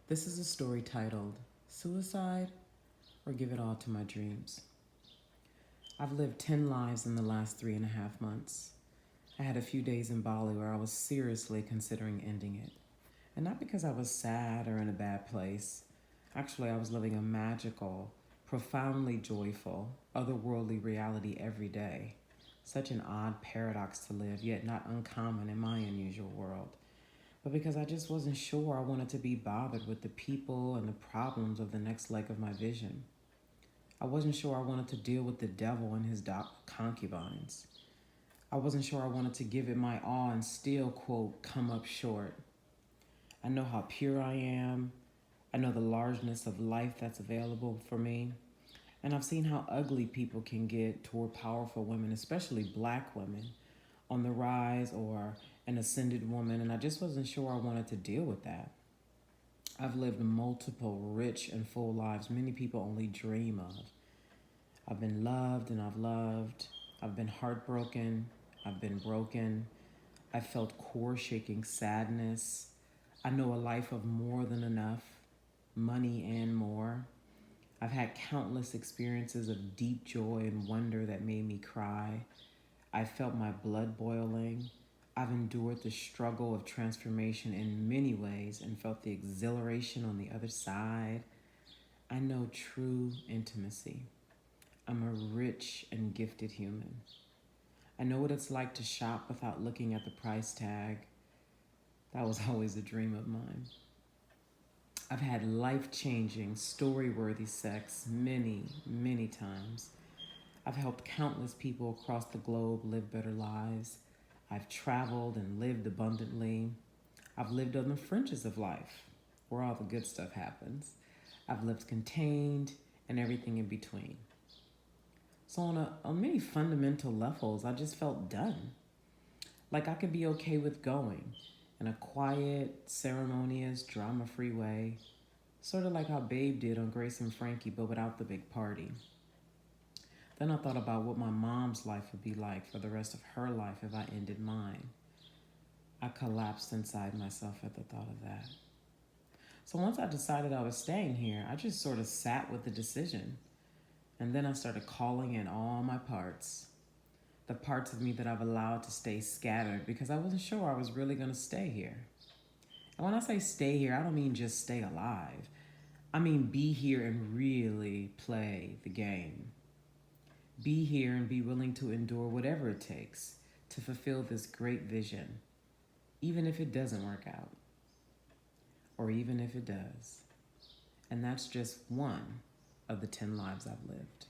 This is a story titled Suicide or Give It All to My Dreams. I've lived 10 lives in the last 3.5 months. I had a few days in Bali where I was seriously considering ending it. And not because I was sad or in a bad place. Actually, I was living a magical, profoundly joyful, otherworldly reality every day. Such an odd paradox to live, yet not uncommon in my unusual world. But because I just wasn't sure I wanted to be bothered with the people and the problems of the next leg of my vision. I wasn't sure I wanted to deal with the devil and his concubines. I wasn't sure I wanted to give it my all and still, quote, come up short. I know how pure I am. I know the largeness of life that's available for me. And I've seen how ugly people can get toward powerful women, especially black women, on the rise or an ascended woman. And I just wasn't sure I wanted to deal with that. I've lived multiple rich and full lives many people only dream of. I've been loved and I've loved. I've been heartbroken. I've been broken. I felt core shaking sadness. I know a life of more than enough, money and more. I've had countless experiences of deep joy and wonder that made me cry. I felt my blood boiling. I've endured the struggle of transformation in many ways and felt the exhilaration on the other side. I know true intimacy. I'm a rich and gifted human. I know what it's like to shop without looking at the price tag. That was always a dream of mine. I've had life-changing, story-worthy sex many, many times. I've helped countless people across the globe live better lives. I've traveled and lived abundantly. I've lived on the fringes of life, where all the good stuff happens. I've lived contained and everything in between. So on many fundamental levels, I just felt done. Like I could be okay with going in a quiet, ceremonious, drama-free way. Sort of like how Babe did on Grace and Frankie, but without the big party. Then I thought about what my mom's life would be like for the rest of her life if I ended mine. I collapsed inside myself at the thought of that. So once I decided I was staying here, I just sort of sat with the decision. And then I started calling in all my parts. The parts of me that I've allowed to stay scattered because I wasn't sure I was really going to stay here. And when I say stay here, I don't mean just stay alive. I mean be here and really play the game. Be here and be willing to endure whatever it takes to fulfill this great vision, even if it doesn't work out, or even if it does. And that's just one of the 10 lives I've lived.